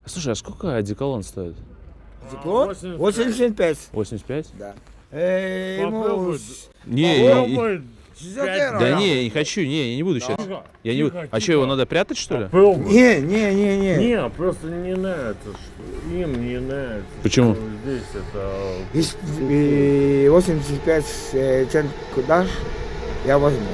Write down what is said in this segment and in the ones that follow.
Слушай, а сколько одеколон стоит? Одеколон? 85. 85? Да. Попробуй. Не, да не. не, я не хочу, не, я не буду сейчас. Я не буду. А что, его надо прятать, что ли? Попробуй. Не. Не, просто не нравится, что им не нравится. Почему? Что здесь это... Если 85 центов дашь, я возьму.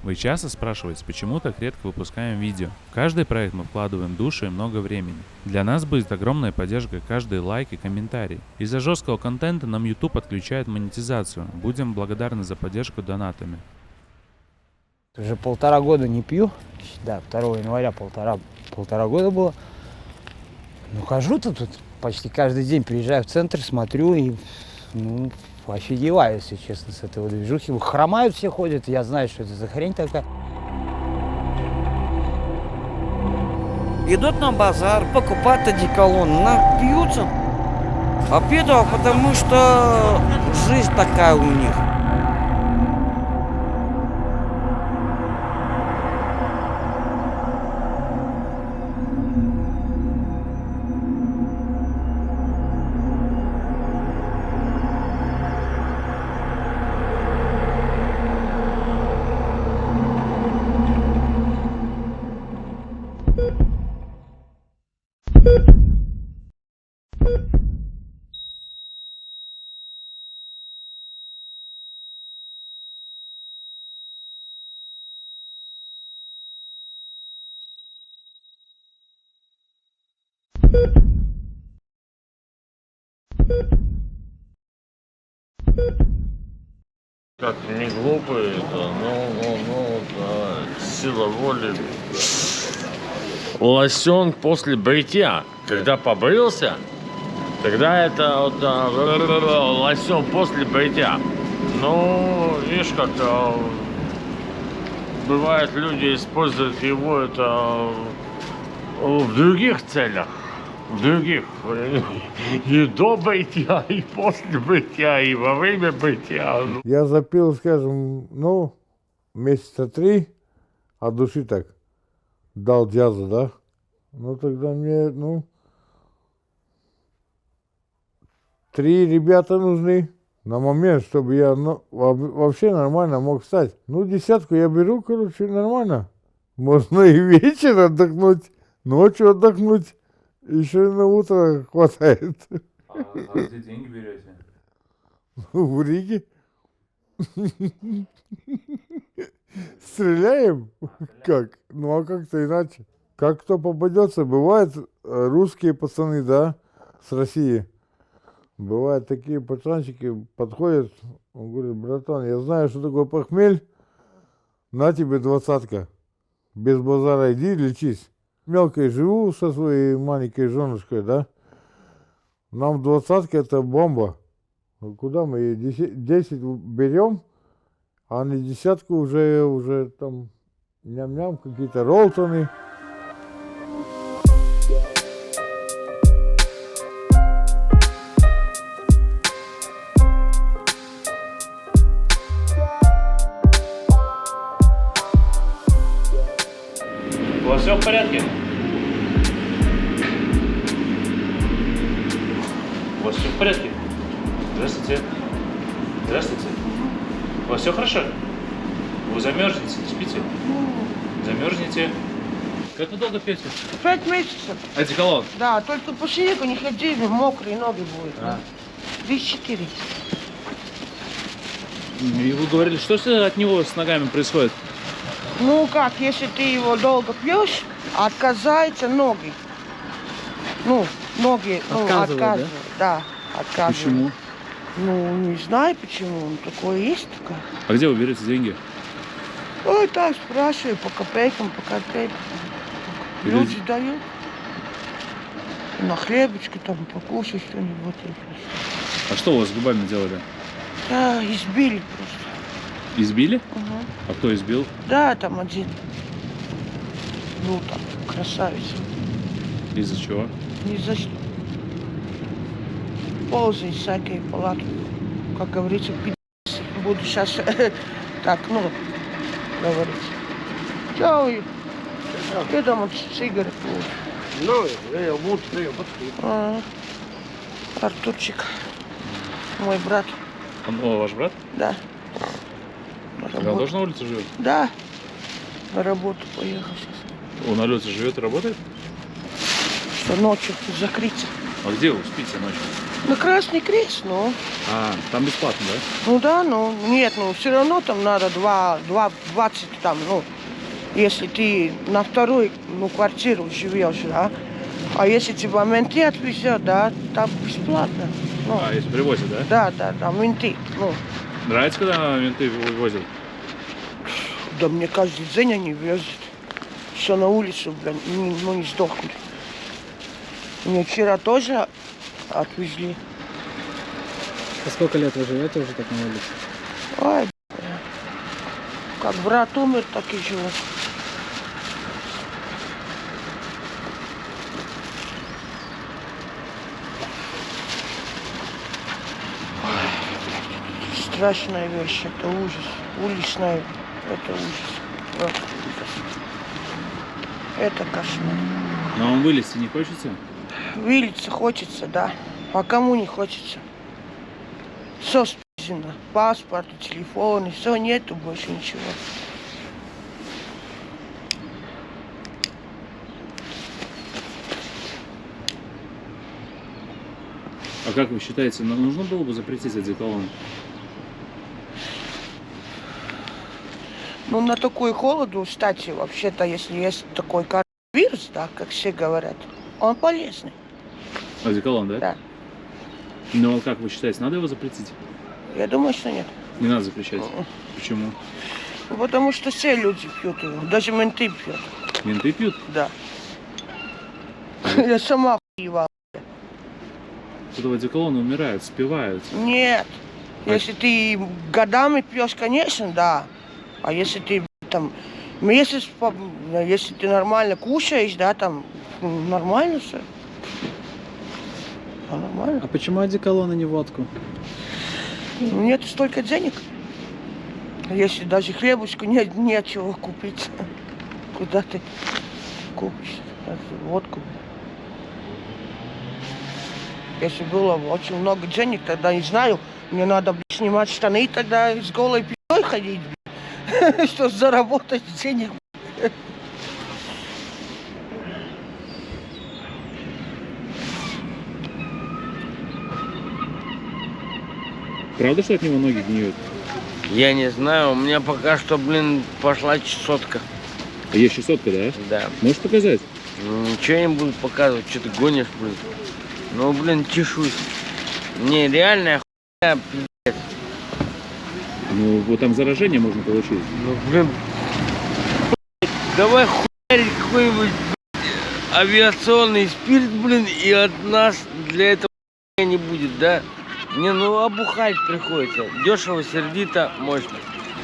Вы часто спрашиваете, почему так редко выпускаем видео. В каждый проект мы вкладываем душу и много времени. Для нас будет огромная поддержка каждый лайк и комментарий. Из-за жесткого контента нам YouTube отключает монетизацию. Будем благодарны за поддержку донатами. Уже 1,5 года не пью. Да, 2 января полтора года было. Ну, хожу-то тут почти каждый день, приезжаю в центр, смотрю и, ну, офигеваю, если честно, с этой движухи. Хромают все, ходят, я знаю, что это за хрень такая. Идут на базар покупать одеколон, напьются. А пьют его, потому что жизнь такая у них. Как не глупо это, да, сила воли. Лосенок после бритья. Когда побрился, тогда это вот лосен после бритья. Ну, видишь, как бывает, люди используют его это в других целях. В других. И до бритья, и после бритья, и во время бритья. Я запил, скажем, ну, месяца 3 от души так. Дал джаза, да? Ну, тогда мне, 3 ребята нужны на момент, чтобы я вообще нормально мог встать. Ну, 10 я беру, короче, нормально. Можно и вечер отдохнуть, ночью отдохнуть. Еще и на утро хватает. А где деньги берете? В Риге. Стреляем? Как? Ну а как-то иначе. Как кто попадется, бывают русские пацаны, да, с России. Бывают такие пацанчики, подходят, он говорит: братан, я знаю, что такое похмель, на тебе 20-ка. Без базара иди, лечись. Мелкой живу со своей маленькой женушкой, да. Нам 20-ка это бомба. Куда мы 10 берем, а на 10-ку уже там ням-ням, какие-то ролтоны. У вас все в порядке? У вас все в порядке? Здравствуйте. Здравствуйте. У вас все хорошо? Вы замерзнете, не спите? Замерзнете. Как вы долго пьете? 5 месяцев. Одеколон. Да, только по снегу не ходили, мокрые ноги будут. А. 34. И вы говорили, что от него с ногами происходит? Ну как, если ты его долго пьешь, отказываются ноги. Ну, ноги отказывают. Да, отказывают. Почему? Ну, не знаю почему, но такое есть такое. А где вы берете деньги? Ой, так спрашиваю, по копейкам. Люди дают. На хлебочке там покушать что-нибудь. А что у вас с губами делали? Да, избили просто. Избили? Угу. А кто избил? Да, там один. Ну, там, красавец. Из-за чего? Ни за что. Ползай всякие палатки. Как говорится, буду сейчас так, ну, говорить. Чао, и я там сигарет. Артурчик, мой брат, Он ваш брат? да. На Он работу. тоже на улице живет? Да, на работу поехал сейчас. Он на улице живет и работает? Что ночью закрыться. А где вы спите ночью? На Красный Крест, ну. А, там бесплатно, да? Ну да, ну нет, ну все равно там надо 2,20 там, ну, если ты на второй, ну, квартиру живешь, да. А если тебя менты отвезет, да, там бесплатно. Ну, А, если привозят, да? да, менты, ну. Нравится, когда менты возят? Да мне каждый день они везут. Все на улицу, блин, не сдохнут. Мне вчера тоже отвезли. А сколько лет вы живете уже так на улице? Ой, бля. Как брат умер, так и живу. Ой, страшная вещь, это ужас. Уличная, это ужас. Просто ужас. Это кошмар. Но вам вылезти не хочется? Вылиться хочется, да. А кому не хочется? Все списано. Паспорт, телефон, и все, нету больше ничего. А как вы считаете, нужно было бы запретить одеколон? Ну, на такой холоду, кстати, вообще-то, если есть такой коронавирус, да, как все говорят, он полезный. Одеколон, да? Да. Ну, а как вы считаете, надо его запретить? Я думаю, что нет. Не надо запрещать. Почему? Ну, потому что все люди пьют его, даже менты пьют. Менты пьют? Да. Я сама хуевала. С этого одеколона умирают, спиваются. Нет. Если ты годами пьешь, конечно, да. А если ты там месяц, если ты нормально кушаешь, да, там нормально все. Нормально. А почему одеколон, а не водку? Нет столько денег. Если даже хлебушку нечего купить, куда ты купишь водку? Если было очень много денег, тогда не знаю, мне надо снимать штаны, тогда с голой пи***й ходить, что заработать денег. Правда, что от него ноги гниют? Я не знаю, у меня пока что, блин, пошла чесотка. А есть чесотка, да? Да. Можешь показать? Ничего не буду показывать, что ты гонишь, блин. Ну, блин, чешусь. Не, реальная хуйня, пиздец. Ну, вот там заражение можно получить. Ну, блин, давай хуярить какой-нибудь авиационный спирт, блин, и от нас для этого не будет, да? Не, ну обухать приходится. Дешево, сердито, мощно.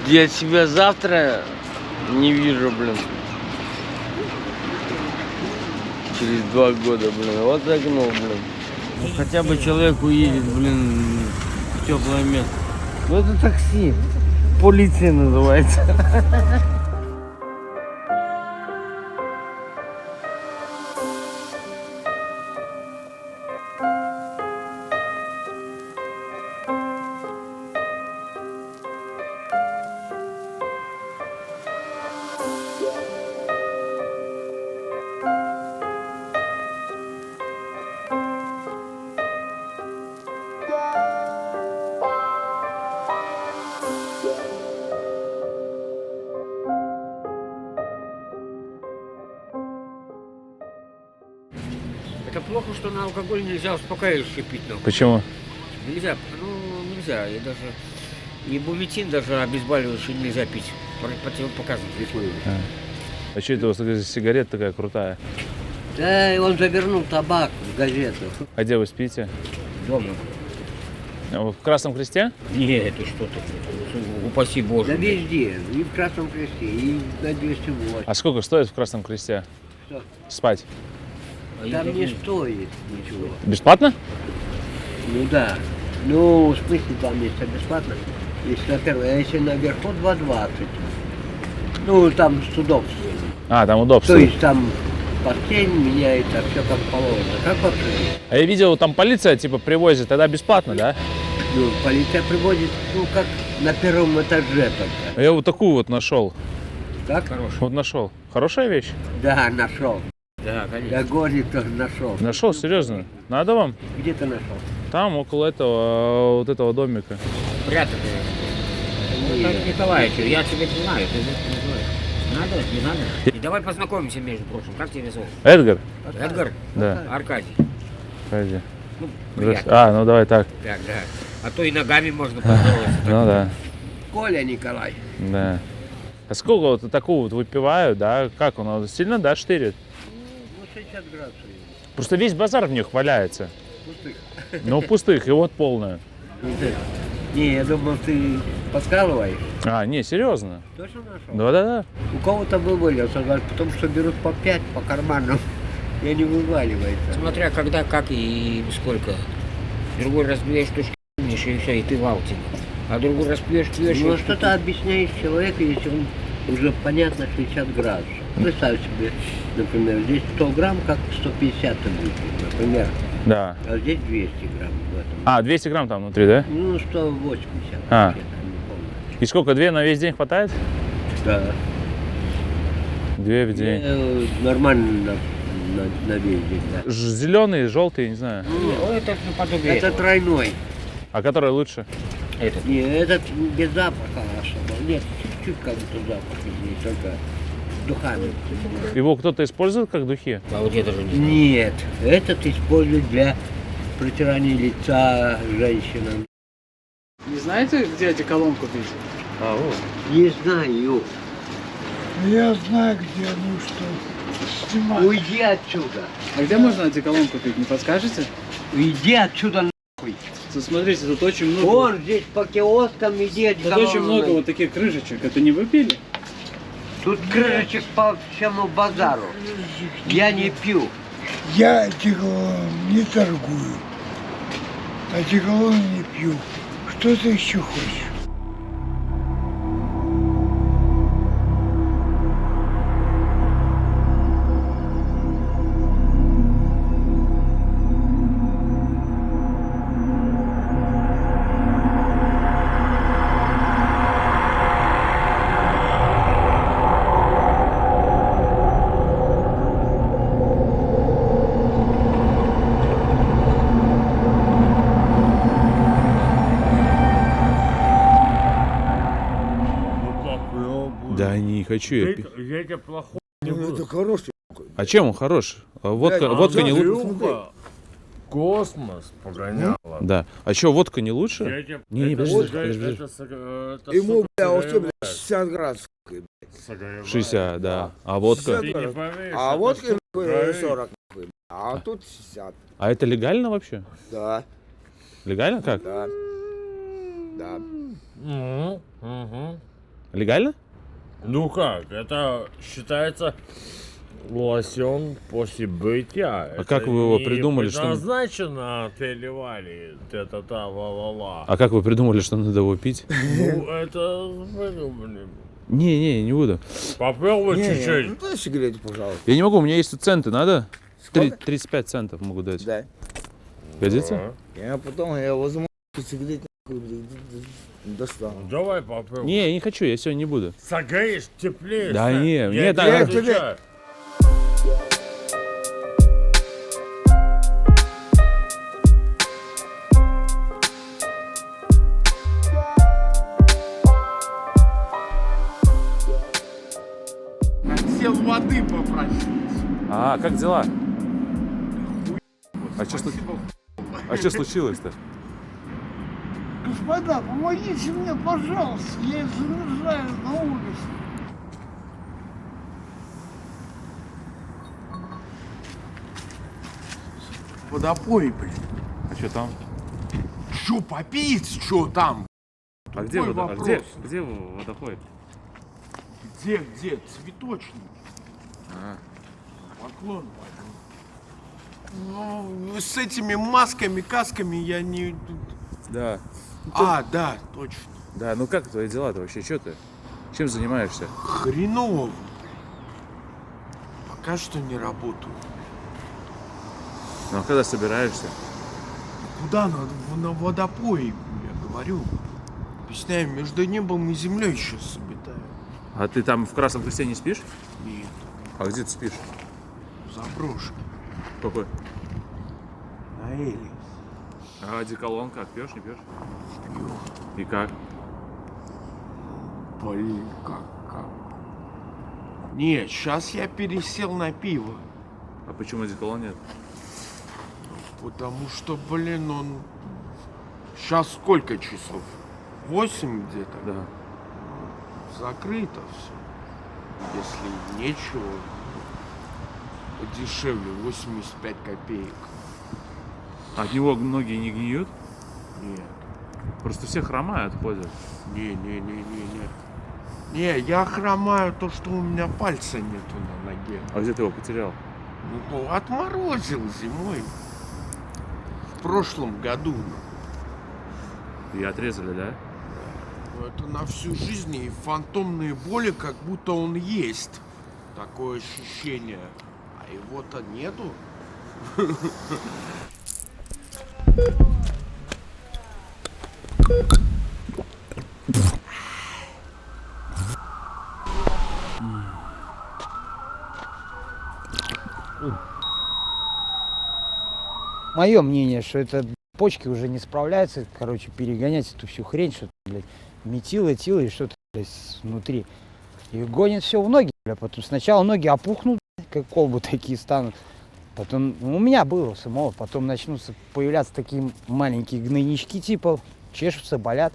Я себя завтра не вижу, блин. Через 2 года, блин. Вот загнул, блин. Ну, хотя бы человек уедет, блин, в теплое место. Ну это такси. Полиция называется. Это плохо, что на алкоголь нельзя успокаивающее пить. Ну. Почему? Нельзя, ну нельзя. И даже и бувитин, даже обезболивающий нельзя пить. Противопоказано. А что это у вас такая сигарета такая крутая? Да, он завернул табак в газету. А где вы спите? Дома. В Красном Кресте? Нет, это что ты, упаси Боже. Да везде, и в Красном Кресте, и на 208. А сколько стоит в Красном Кресте? Что? Спать? Там не стоит ничего. Бесплатно? Ну да. Ну, в смысле, там место бесплатно. Если на первом, а если наверху 2,20. Ну, там с удобством. А, там удобство. То есть там постель меняется, все как положено. Как вообще? А я видел, там полиция типа привозит, тогда бесплатно, да? Ну, полиция приводит, ну, как на первом этаже только. Я вот такую вот нашел. Как? Вот нашел. Хорошая вещь? Да, нашел. Да, конечно. Я гонит тоже нашел. Нашел, серьезно? Надо вам? Где ты нашел? Там, около этого, вот этого домика. Прятать. Виталий Николаевич, я тебя не знаю, ты не знаешь. Надо, не надо. И давай познакомимся, между прочим. Как тебя зовут? Эдгар? Эдгар? Да. Аркадий. Аркадий. Ну, Здравствуйте. приятно. А, ну давай так. Так, да. А то и ногами можно поздороваться. Ну да, Коля Николай. да. А сколько вот такого вот выпивают, да? Как он сильно, да, штырит? Ну, 60 градусов. Просто весь базар в них валяется. Пустых. Ну, пустых, и вот полная. Не, я думал, ты подкалываешь. А, не, серьезно. Точно нашел? Да-да-да. У кого-то вывалился, говорит, потому что берут по 5 по карманам. И не вываливается. Смотря когда, как и сколько. Другой раз две штучки и все, и ты в ауте. А другой раз пьешь. Ну, что-то объясняешь человеку, если он уже понятно 60 градусов. Представь себе, например, здесь 100 грамм, как 150 будет, например. Да. А здесь 200 грамм в этом. А, 200 грамм там внутри, да? Ну, 180. А. вообще, там, не помню. И сколько, 2 на весь день хватает? Да. 2 в день. Нормально на весь день, да. Зеленый, желтый, не знаю. Это наподобие Это этого. тройной. А который лучше? Этот. Не, этот без запаха особо. Нет, чуть-чуть как будто запах есть, только духами. Его кто-то использует как духи? А вот я даже не знаю. Нет, этот используют для протирания лица женщинам. Не знаете, где одеколон купить? Не знаю. Я знаю, где, ну что, снимать. Уйди отсюда. А где можно одеколон купить, не подскажете? Иди отсюда нахуй. Смотрите, тут очень много... Вон здесь по киоскам иди Тут очень много вот таких крышечек. Это не вы пили? Тут крышечек по всему базару. Я не пью. Я одеколоном не торгую. Одеколон не пью. Что ты еще хочешь? Да не хочу я пить. Я тебе плохой. Ну, это хороший. А чем он хорош? А водка, Да, водка да, не да. лучше? Андрюха, космос погоняла. Да. А что, водка не Я лучше? тебе- Не, это подожди, сога- подожди. это сога- это Ему, сука, бля, вообще, согревает. бля, 60 градусов. Согревает. 60, да. А водка? Ты не поверишь, А это водка сука, грает. 40. А тут 60. А это легально вообще? Да, Легально как? да. Да. Мгм. Легально? Ну как, это считается лосьон после бритья. А как вы его придумали, что- Предназначено переливали, та-та-та, ла-ла-ла. А как вы придумали, что надо его пить? Ну, это придумали. Не буду. Попробуй Не, чуть-чуть. ну дай сигарету, пожалуйста. Я не могу, у меня есть тут центы, надо? Сколько? 35 центов могу дать. Да. Годится? Я потом я возьму сигарету, достану. Давай попробуй. Не, я не хочу, я сегодня не буду. Согреешь, теплее. Да станет. не, Я мне тебе так- отвечаю. Хотел воды попросить. А, как дела? А что случилось-то? Господа, помогите мне, пожалуйста, я замерзаю на улице. Водопой, блин. А что там? Чё попить, чё там? А Какой вопрос? где водопой? Где? Цветочный. Поклон. Ну, с этими масками, касками я не... Да. А, да, точно. Да, ну как твои дела-то вообще? Что ты? Чем занимаешься? Хреново. Пока что не работаю. Ну а когда собираешься? Куда на водопой, я говорю. Объясняю, между небом и землей сейчас обитаю. А ты там в Красном Кресте не спишь? Нет, А где ты спишь? заброшка. Какой? На Эле. А одеколон как? Пьешь, не пьешь? Пью. И как? Блин, как? Нет, сейчас я пересел на пиво. А почему одеколон нет? Потому что, блин, он... Сейчас сколько часов? 8 где-то? Да. Закрыто все. Если нечего, подешевле, 85 копеек. От него многие не гниют? Нет. Просто все хромают, ходят. Не. Не, я хромаю то, что у меня пальца нету на ноге. А где ты его потерял? Ну, отморозил зимой. В прошлом году. И отрезали, да? Но это на всю жизнь и фантомные боли, как будто он есть. Такое ощущение. А его-то нету. Мое мнение, что это почки уже не справляются, короче, перегонять эту всю хрень, что-то, блядь, метил, этил и что-то, блядь, внутри. И гонит все в ноги, блядь, потом сначала ноги опухнут, блядь, как колбы такие станут. Потом, ну, у меня было самого, потом начнутся появляться такие маленькие гнойнички, типа, чешутся, болят.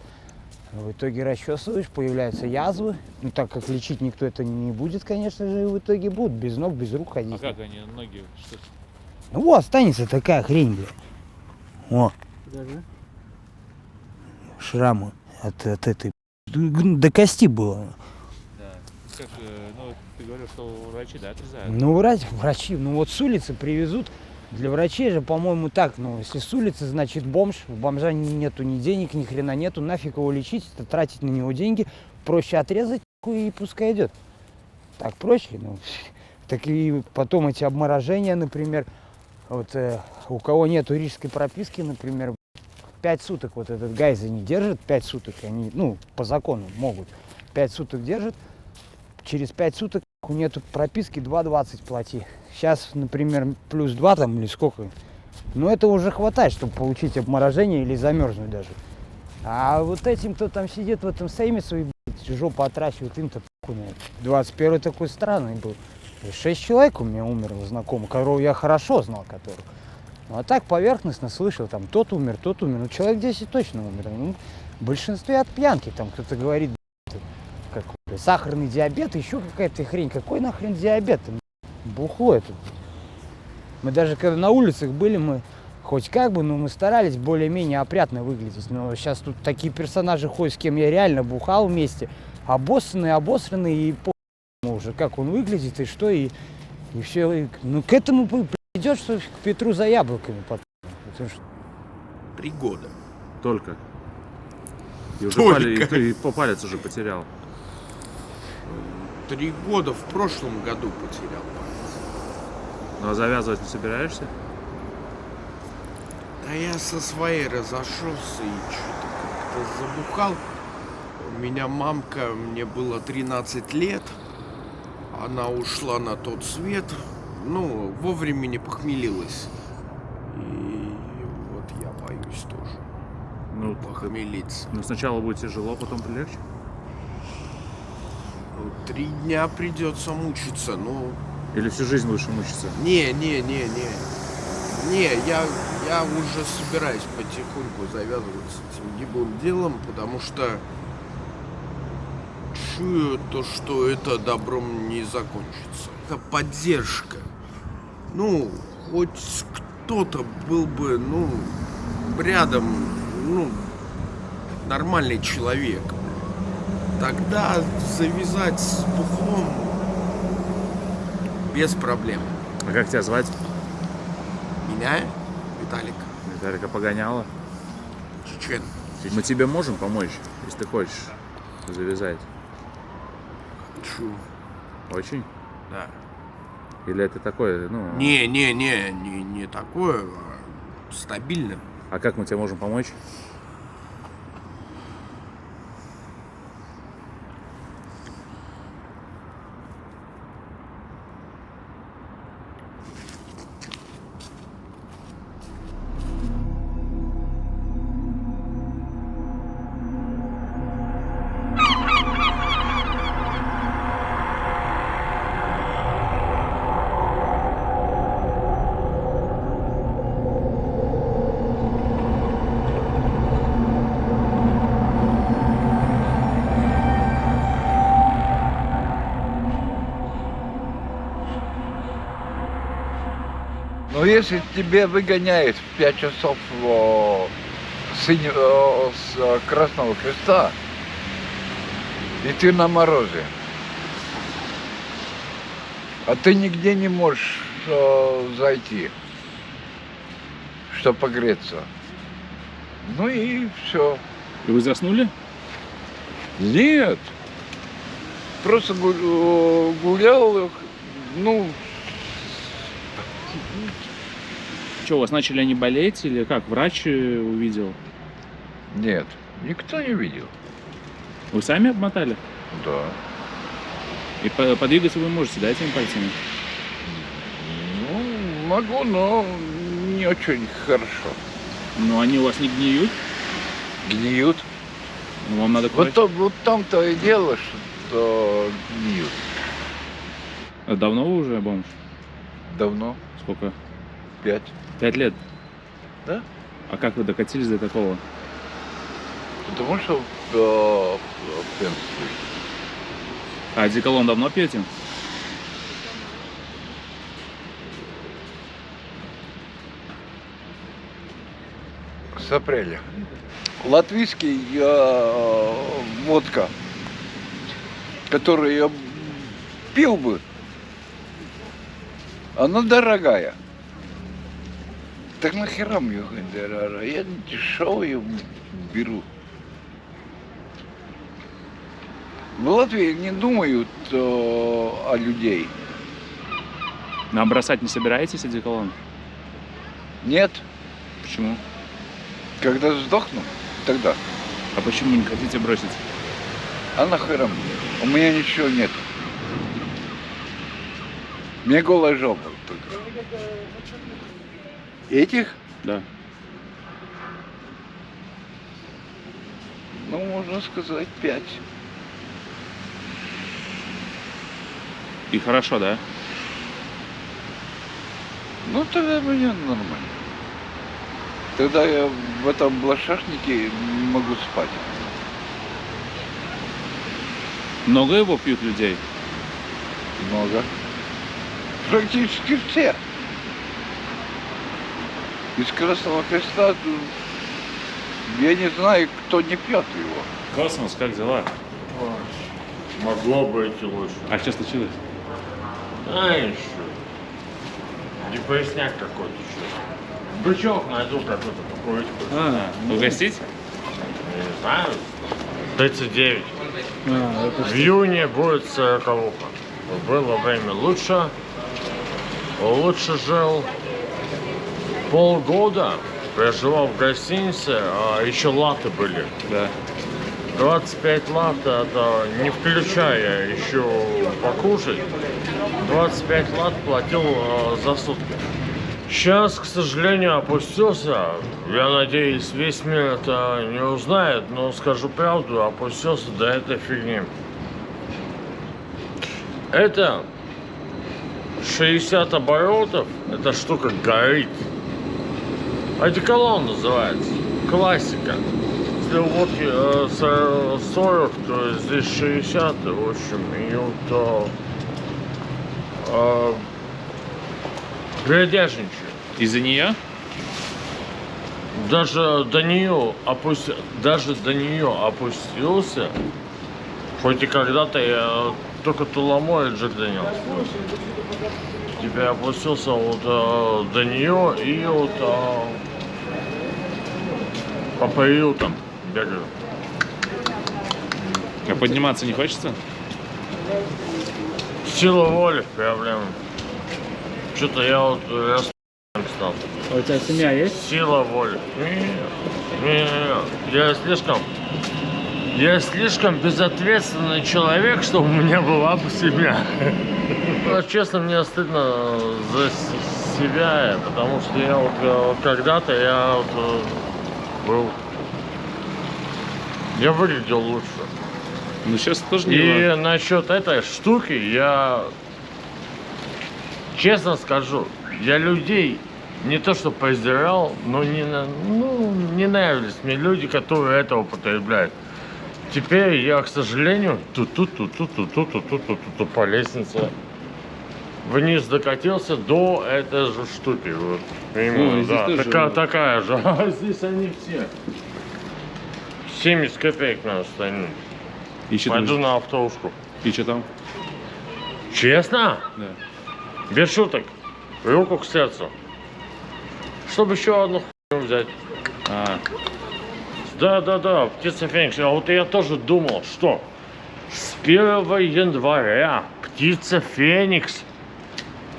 В итоге расчесываешь, появляются язвы. Ну, так как лечить никто это не будет, конечно же, и в итоге будут без ног, без рук ходить. А как они, ноги, что? Ну, вот, останется такая хрень, блядь. О, Даже? шрамы от этой... До кости было. Да. Как, ну, ты говорил, что врачи, да, отрезают? Ну, врачи, ну вот с улицы привезут. Для врачей же, по-моему, так, ну, если с улицы, значит бомж, у бомжа нету ни денег, ни хрена нету, нафиг его лечить, это тратить на него деньги, проще отрезать и пускай идет. Так проще, ну, так и потом эти обморожения, например, вот у кого нету рижской прописки, например, 5 суток вот этот гайза не держит, 5 суток они, ну, по закону могут, 5 суток держит, через 5 суток нету прописки, 2,20 плати. Сейчас, например, плюс 2 там или сколько. Но это уже хватает, чтобы получить обморожение или замерзнуть даже. А вот этим, кто там сидит в этом сейме, свои жопу отращивает, им-то похуй на это. 21-й такой странный был. 6 человек у меня умерло знакомых, которого я хорошо знал, которых. Ну а так поверхностно слышал, там тот умер. Ну человек 10 точно умер. Ну, в большинстве от пьянки, там кто-то говорит, как сахарный диабет, еще какая-то хрень. Какой нахрен диабет? Бухло это. Мы даже когда на улицах были, мы хоть как бы, но мы старались более-менее опрятно выглядеть. Но сейчас тут такие персонажи ходят, с кем я реально бухал вместе. Обоссанные, и уже как он выглядит, и что, и все. И, ну к этому придет, что к Петру за яблоками потом. Потому что... 3 года. Только. И уже Только. и палец уже потерял. 3 года в прошлом году потерял палец. Ну а завязывать не собираешься? Да я со своей разошелся и что-то как-то забухал. У меня мамка, мне было 13 лет. Она ушла на тот свет. Ну, вовремя не похмелилась. И вот я боюсь тоже. Ну, похмелиться. Ну сначала будет тяжело, потом полегче. 3 дня придется мучиться, ну... Или всю жизнь лучше мучиться? Не, я уже собираюсь потихоньку завязывать с этим гиблым делом, потому что чую то, что это добром не закончится. Это поддержка. Ну, хоть кто-то был бы, ну, рядом, ну, нормальный человек. Тогда завязать с бухлом без проблем. А как тебя звать? Меня? Виталик. Виталика Погоняло? Чечен. Мы тебе можем помочь, если ты хочешь завязать? Хочу. Очень? Да. Или это такое, ну... Не такое, а стабильно. А как мы тебе можем помочь? Но если тебе выгоняют в 5 часов с Красного Креста, и ты на морозе, а ты нигде не можешь зайти, чтобы погреться, ну и все. И вы заснули? Нет. Просто гулял, ну... Что, у вас начали они болеть или как? Врач увидел? Нет, никто не видел. Вы сами обмотали? Да. И подвигаться вы можете, да, этими пальцами? Ну, могу, но не очень хорошо. Но они у вас не гниют? Гниют. Ну, вам надо кровь. Вот там-то и дело, что гниют. А давно вы уже бомж? Давно. Сколько? 5. 5 лет? Да. А как вы докатились до такого? Потому что пьянствую. А одеколон давно пьете? С апреля. Латвийский водка, которую я пил бы, она дорогая. Так нахера мне дорогая? Я дешевую беру. В Латвии не думают о людей. А бросать не собираетесь одеколон? Нет. Почему? Когда сдохну, тогда. А почему не хотите бросить? А нахера мне? У меня ничего нет. Мне голая жопа только. Этих? Да. Ну, можно сказать, 5. И хорошо, да? Ну, тогда мне нормально. Тогда я в этом блошашнике могу спать. Много его пьют людей? Много. Практически все. Из Красного Креста я не знаю, кто не пьет его. Космос, как дела? Могло быть и лучше. А что случилось? Знаешь, депрессняк какой-то еще. Бычок найду какой-то покурить. Угостить? Не знаю. 39. В июне будет 40-уха. Было время лучше. Лучше жил. Полгода проживал в гостинице, а еще латы были. Да. 25 лат, это не включая еще покушать. 25 лат платил за сутки. Сейчас, к сожалению, опустился. Я надеюсь, весь мир это не узнает, но скажу правду, опустился до этой фигни. Это 60 оборотов, эта штука горит. Одеколон называется. Классика. Если у водки 40, то здесь 60, в общем, и вот грядяжничаю. Из-за нее? Даже до нее опустился, хоть и когда-то я только Туламой Джек Дэниелс. Теперь опустился вот до нее и вот по приютам. бегаю. А подниматься не хочется? Сила воли проблема. Что-то я вот стал. А у тебя семья есть? Сила воли. Я слишком безответственный человек, чтобы у меня была бы семья. Честно, мне стыдно за себя, потому что я вот когда-то я выглядел лучше. Ну сейчас тоже не И важно. насчет этой штуки я честно скажу, я людей не то что презирал, но не нравились мне люди, которые это употребляют. Теперь я, к сожалению, по лестнице вниз докатился до этой же штуки. Вот. Именно, да, такая же. А здесь они все. 70 копеек на остальные. Пойду на автоушку. И что там? Честно? Да. Без шуток. Руку к сердцу. Чтобы еще одну хуйню взять. Да, птица Феникс. А вот я тоже думал, что с 1 января птица Феникс.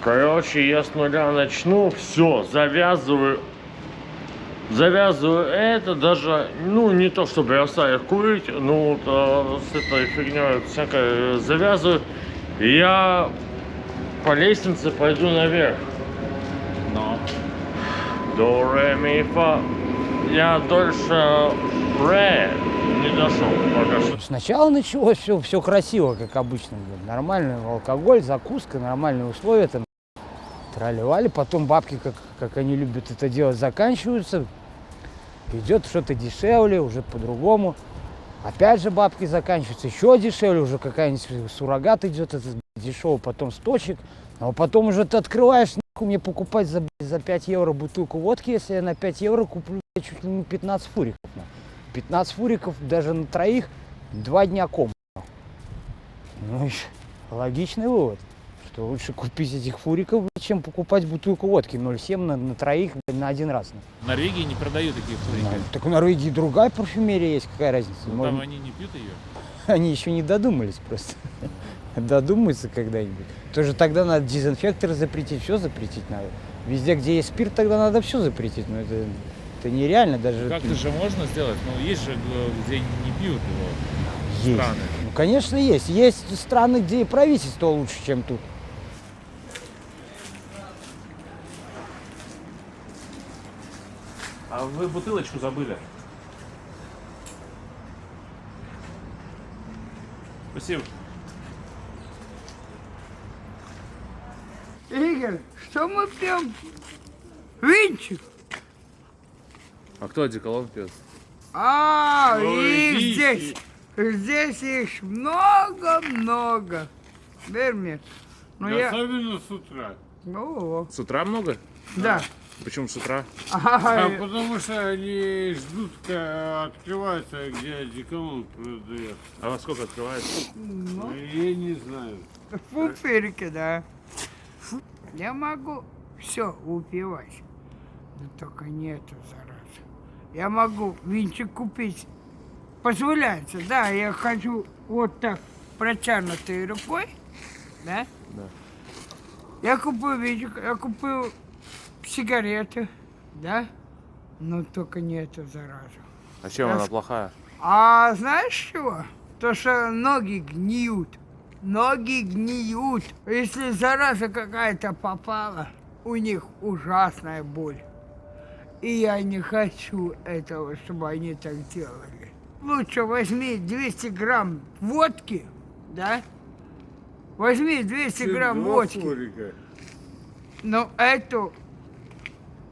Короче, я с нуля начну, все, завязываю это, даже, не то, что бросаю курить, с этой фигней всякой завязываю, и я по лестнице пойду наверх. Но. До, ре, ми, фа. Я дольше ре не дошел пока что. Сначала началось все красиво, как обычно. Нормальный алкоголь, закуска, нормальные условия там. Тролливали, потом бабки, как они любят это делать, заканчиваются. Идет что-то дешевле, уже по-другому. Опять же бабки заканчиваются, еще дешевле, уже какая-нибудь суррогат идет, это дешевый, потом сточек. А потом уже ты открываешь, нахуй мне покупать за 5 евро бутылку водки, если я на 5 евро куплю чуть ли не 15 фуриков. 15 фуриков даже на троих 2 дня ком. Ну, логичный вывод, что лучше купить этих фуриков, чем покупать бутылку водки 0,7 на троих на один раз. В Норвегии не продают такие фурики. Так в Норвегии другая парфюмерия есть, какая разница? Ну, там они не пьют ее? Они еще не додумались просто. Додумаются когда-нибудь. Тоже тогда надо дезинфекторы запретить, все запретить надо. Везде, где есть спирт, тогда надо все запретить. Но это нереально даже. Как-то же можно сделать? Ну, есть же, где не пьют его. Есть. Страны. Ну, конечно, есть. Есть страны, где и правительство лучше, чем тут. А вы бутылочку забыли? Спасибо. Игорь, что мы пьем? Винчик. А кто одеколон пьет? И здесь их много. Верь мне. Но Особенно с утра. С утра много? Да. Почему с утра? Потому что они ждут, открывается, где одеколон продает. А во сколько открывается? Я не знаю. Фуфырки, да. Я могу все упивать, но только не эту заразу. Я могу винчик купить, позволяется, да, я хочу вот так протянутой рукой, да? Да. Я купил винчик, я купил сигареты, да, но только не эту заразу. А чем она плохая? А знаешь чего? То, что ноги гниют. Ноги гниют. Если зараза какая-то попала, у них ужасная боль. И я не хочу этого, чтобы они так делали. Лучше возьми 200 грамм водки, да? Возьми 200 грамм водки. Ну, эту...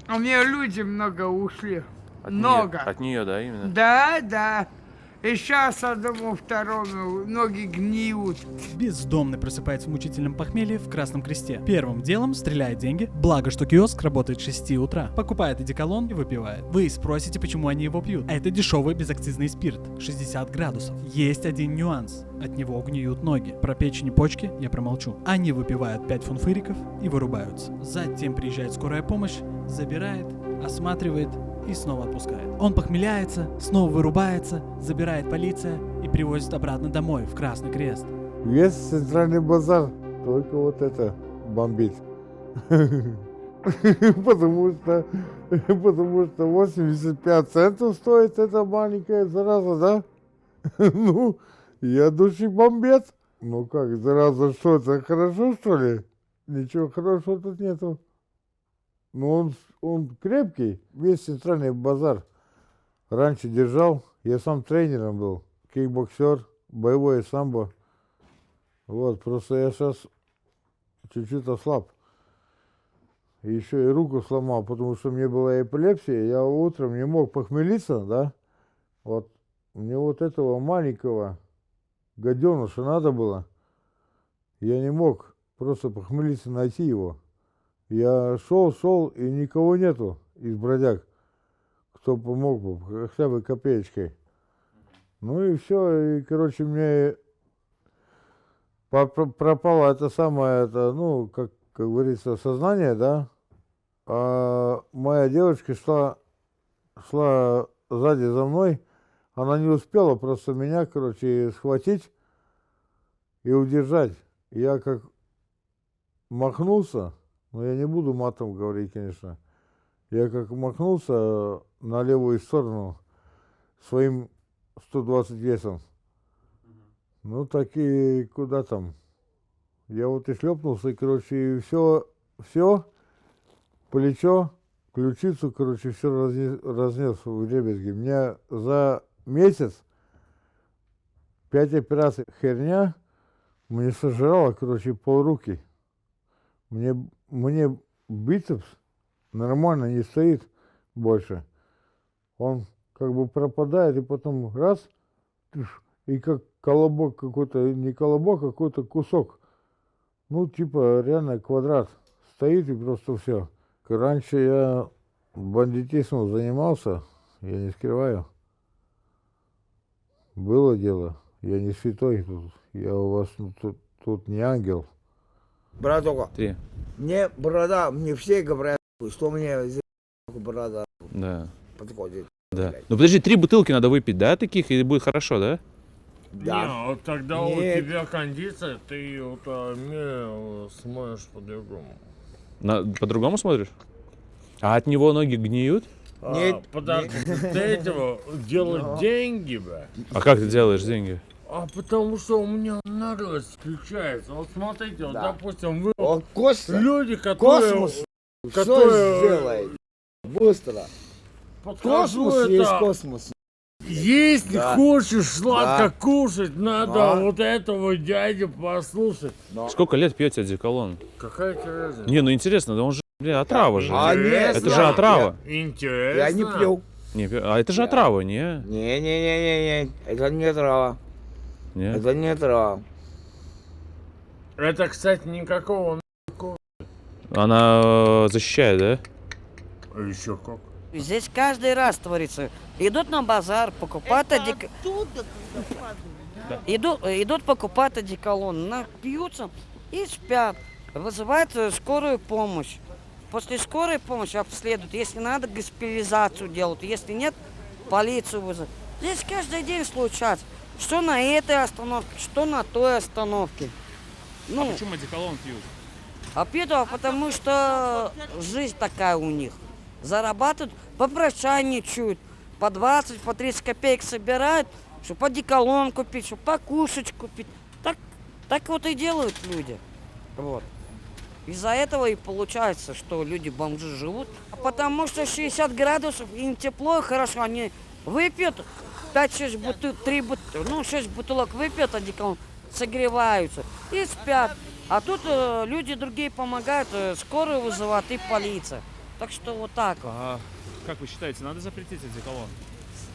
У меня люди много ушли. Много. От нее, да, именно? Да. И сейчас одному второму ноги гниют. Бездомный просыпается в мучительном похмелье в Красном Кресте. Первым делом стреляет деньги, благо что киоск работает с 6 утра. Покупает одеколон и выпивает. Вы спросите, почему они его пьют. Это дешевый безакцизный спирт, 60 градусов. Есть один нюанс. От него гниют ноги. Про печень и почки я промолчу. Они выпивают 5 фунфыриков и вырубаются. Затем приезжает скорая помощь, забирает, осматривает и снова отпускает. Он похмеляется, снова вырубается, забирает полиция и привозит обратно домой, в Красный Крест. Весь центральный базар только вот это бомбит. Потому что 85 центов стоит эта маленькая зараза, да? Ну, я души бомбец. Ну как, зараза, что это хорошо, что ли? Ничего хорошего тут нету. Ну он крепкий, весь центральный базар. Раньше держал, я сам тренером был, кикбоксер, боевое самбо. Вот, просто я сейчас чуть-чуть ослаб. Еще и руку сломал, потому что мне была эпилепсия, я утром не мог похмелиться, да. Вот мне вот этого маленького гаденыша надо было. Я не мог просто похмелиться, найти его. Я шел, и никого нету из бродяг, кто помог бы, хотя бы копеечкой. Ну и все, и, короче, мне пропало это самое, это, ну, как говорится, сознание, да. А моя девочка шла сзади за мной, она не успела просто меня, короче, схватить и удержать. Я как махнулся, но я не буду матом говорить, конечно, я как махнулся на левую сторону своим 120 весом. Ну, так и куда там. Я вот и шлепнулся, и, короче, все, плечо, ключицу, короче, все разнес в дребезги. Меня за месяц 5 операций херня мне сожрала, короче, полруки. Мне бицепс нормально не стоит больше. Он как бы пропадает, и потом раз, и как колобок какой-то, не колобок, а какой-то кусок. Ну, типа, реально квадрат стоит, и просто все. Раньше я бандитизмом занимался, я не скрываю. Было дело. Я не святой тут. Я у вас тут не ангел. Браток, 3. мне борода, мне все говорят, что мне борода Да. подходит. Да. Ну подожди, 3 бутылки надо выпить, да, таких, и будет хорошо, да? Да. Не, вот тогда Нет. у тебя кондиция, ты вот смотришь по-другому. По-другому смотришь? А от него ноги гниют? Нет. Подожди, ты этого делать деньги, бля. А как ты делаешь деньги? А потому что у меня наглость включается. Вот смотрите, вот, Да. допустим, вы Он Костя, люди, которые... космос, которые все сделает. Быстро. подхожу, Космос есть это, космос. Если Да. хочешь сладко Да. кушать, надо Да. вот этого дядю послушать. Сколько лет пьете одеколон? Какая тебе разница? Не, ну интересно, да он же, бля, отрава же. А нет, Это же отрава. Интересно. Я не пью. Не, а это же отрава, не? Не, это не трава. Не? Это не трава. Это, кстати, никакого Она защищает, да? еще как. Здесь каждый раз творится. Идут на базар, покупают идут покупать одеколон, напьются и спят. Вызывают скорую помощь. После скорой помощи обследуют. Если надо, госпитализацию делают. Если нет, полицию вызовут. Здесь каждый день случается. Что на этой остановке, что на той остановке. Ну, А почему одеколон пьют? а пьют, потому что жизнь такая у них. Зарабатывают, попрошайничают, по 20, по 30 копеек собирают, чтобы одеколон купить, чтобы покушать купить. Так вот и делают люди. Вот. Из-за этого и получается, что люди бомжи живут. А потому что 60 градусов, им тепло и хорошо, они выпьют 5-6 бутылок, 6 бутылок выпьют одеколон, согреваются и спят. А тут люди другие помогают, скорую вызывают и полиция. Так что вот так вот. А как вы считаете, надо запретить одеколон?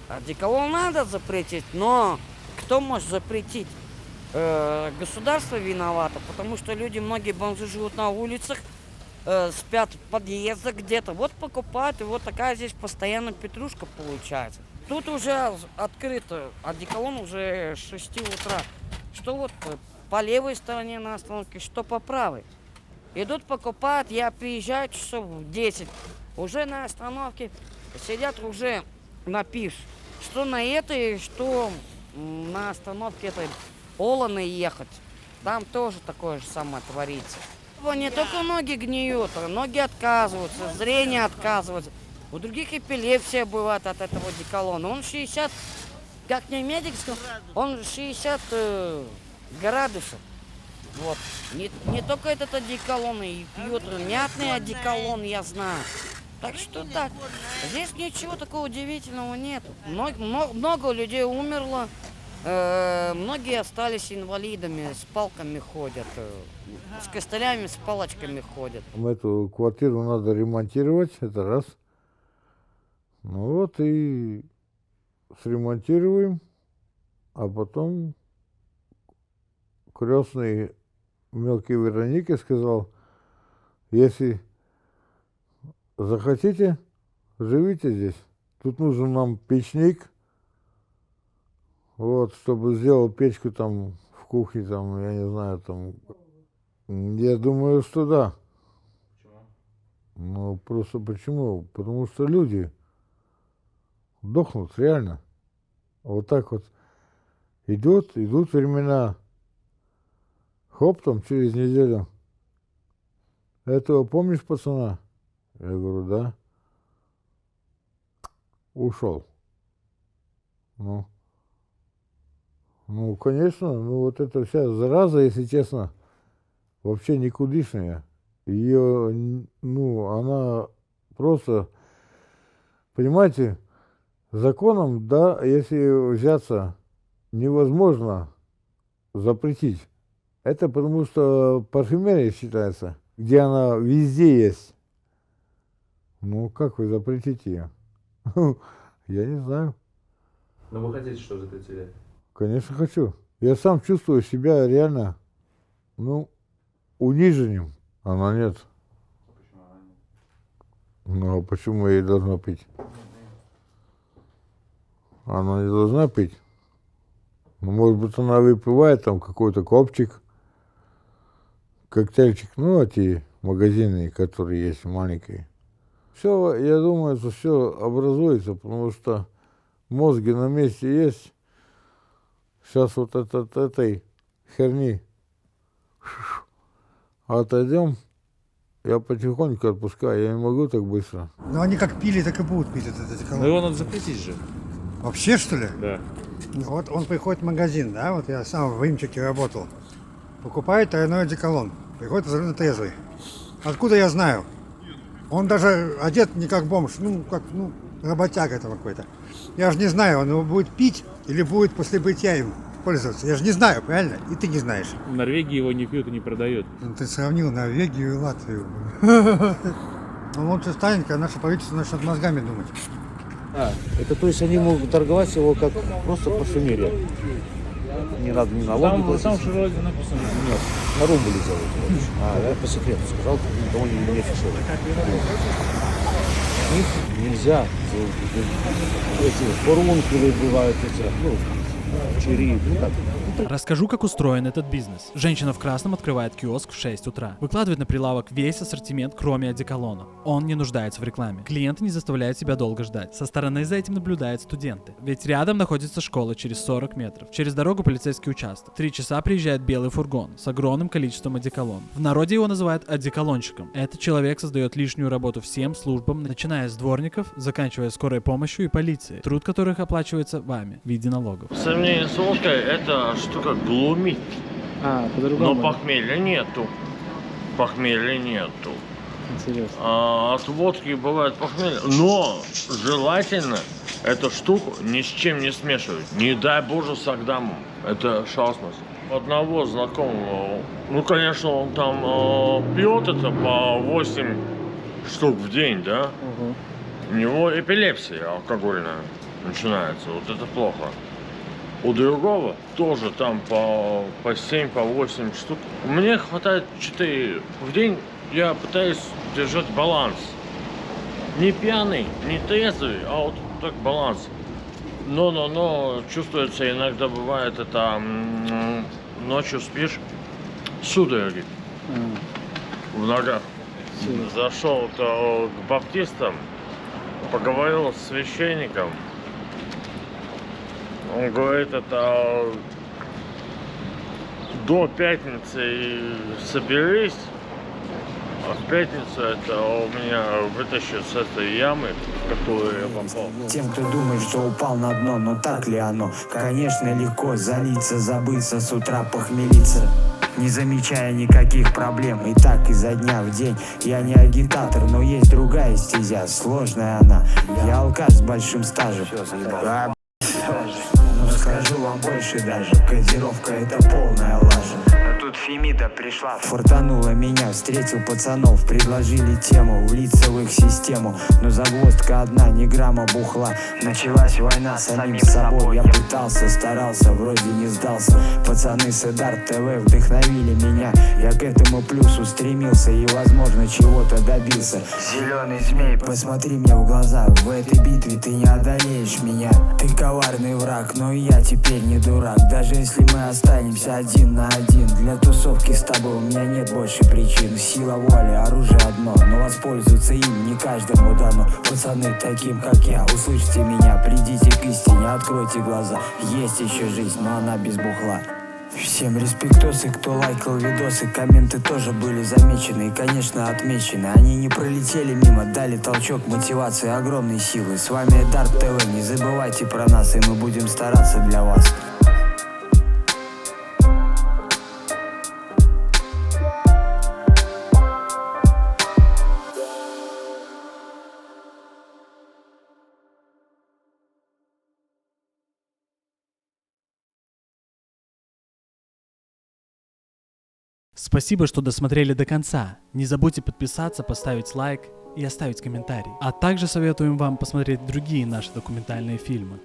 Одеколон надо запретить, но кто может запретить? Государство виновато, потому что люди, многие бомжи живут на улицах, спят в подъездах где-то. Вот покупают, и вот такая здесь постоянно петрушка получается. Тут уже открыто одеколон уже с 6 утра. Что вот по левой стороне на остановке, что по правой. Идут покупают, я приезжаю часов в 10. Уже на остановке сидят уже на пиш. Что на этой, что на остановке этой Оланы ехать. Там тоже такое же самое творится. Не только ноги гниют, ноги отказываются, зрение отказывается. У других эпилепсия бывает от этого одеколона. Он 60, как мне медик сказал, он 60 градусов. Вот. Не только этот одеколон, и пьют мятный одеколон, я знаю. Так что так, здесь ничего такого удивительного нет. Много людей умерло, многие остались инвалидами, с палками ходят, с костылями, с палочками ходят. Эту квартиру надо ремонтировать, это раз. Ну вот и сремонтируем, а потом крестный мелкий Веронике сказал, если захотите, живите здесь. Тут нужен нам печник, вот, чтобы сделал печку там в кухне, там, я не знаю, там. Я думаю, что да. Почему? Ну, просто почему? Потому что люди дохнут, реально. Вот так вот идут времена. Хоп, там через неделю. Этого помнишь, пацана? Я говорю, да. Ушел. Ну, конечно, вот эта вся зараза, если честно, вообще никудышная. Ее, она просто, понимаете, законом, да, если взяться, невозможно запретить. Это потому что парфюмерия считается, где она везде есть. Ну, как вы запретите ее? Я не знаю. Но вы хотите, что запретили? Конечно, хочу. Я сам чувствую себя реально, униженным. Она нет. Почему она нет? Ну, а почему я ей должна пить? Она не должна пить. Ну, может быть, она выпивает там какой-то копчик, коктейльчик, эти магазины, которые есть маленькие. Все, я думаю, что все образуется, потому что мозги на месте есть. Сейчас вот от этой херни отойдем, я потихоньку отпускаю, я не могу так быстро. Ну они как пили, так и будут пить этот одеколон. Но его надо запретить же. Вообще, что ли? Да. Вот он приходит в магазин, да, вот я сам в Имчике работал, покупает тройной одеколон, приходит абсолютно трезвый. Откуда я знаю? Он даже одет не как бомж, работяга там какой-то. Я же не знаю, он его будет пить или будет после бритья им пользоваться. Я же не знаю, правильно? И ты не знаешь. В Норвегии его не пьют и не продают. Ну, ты сравнил Норвегию и Латвию. Он лучше станет, когда наше правительство начнет мозгами думать. Это то есть они могут торговать его как просто парфюмерия. Не надо ни налоги платить. Там же вроде написано. Нет, на рубль делают. Я по секрету сказал, никого не афишировал. Их нельзя. Эти фурункулы бывают, чири, так. Расскажу, как устроен этот бизнес. Женщина в красном открывает киоск в 6 утра. Выкладывает на прилавок весь ассортимент, кроме одеколона. Он не нуждается в рекламе. Клиенты не заставляют себя долго ждать. Со стороны за этим наблюдают студенты. Ведь рядом находится школа через 40 метров. Через дорогу полицейский участок. 3 часа приезжает белый фургон с огромным количеством одеколона. В народе его называют одеколонщиком. Этот человек создает лишнюю работу всем службам, начиная с дворников, заканчивая скорой помощью и полицией, труд которых оплачивается вами в виде налогов. В сравнении с водкой это штука глумит. По-другому. Но похмелья нету. Похмелья нету. Интересно. От водки бывает похмелье. Но желательно эту штуку ни с чем не смешивать. Не дай боже с Агдамом. Это шалостность. Одного знакомого, конечно, он там пьет это по 8 штук в день, да? У него эпилепсия алкогольная начинается. Вот это плохо. У другого тоже там по 7, по 8 штук. Мне хватает 4 в день. Я пытаюсь держать баланс. Не пьяный, не трезвый, а вот так баланс. Но чувствуется, иногда бывает это ночью спишь, судороги в ногах. Зашел к баптистам, поговорил с священником. Он говорит, это до пятницы соберись, а в пятницу это у меня вытащат с этой ямы, в которую я попал. Тем, кто думает, что упал на дно, но так ли оно? Конечно, легко залиться, забыться, с утра похмелиться, не замечая никаких проблем. И так изо дня в день. Я не агитатор, но есть другая стезя, сложная она. Я алкаш с большим стажем. Но скажу вам больше даже, кодировка это полная лажа. Но тут Фемида пришла, фортанула меня, встретил пацанов, предложили тему, влиться в их систему. Но загвоздка одна, ни грамма бухла. Началась война с самим собой. Я пытался, старался, вроде не сдался. Пацаны с Эдарт ТВ вдохновили меня. Я к этому плюсу стремился и, возможно, чего-то добился. Зеленый змей, посмотри мне в глаза. В этой битве ты не одолеешь меня. Ты коварный враг, но и я теперь не дурак. Даже если мы останемся один на один, для тусовки с тобой у меня нет больше причин. Сила воли, оружие одно, но воспользоваться им не каждому дано. Пацаны таким, как я, услышьте меня, придите к истине, откройте глаза. Есть еще жизнь, но она без бухла. Всем респектосы, кто лайкал видосы, комменты тоже были замечены и, конечно, отмечены. Они не пролетели мимо, дали толчок мотивации, огромной силы. С вами Эдарт ТВ, не забывайте про нас, и мы будем стараться для вас. Спасибо, что досмотрели до конца. Не забудьте подписаться, поставить лайк и оставить комментарий. А также советуем вам посмотреть другие наши документальные фильмы.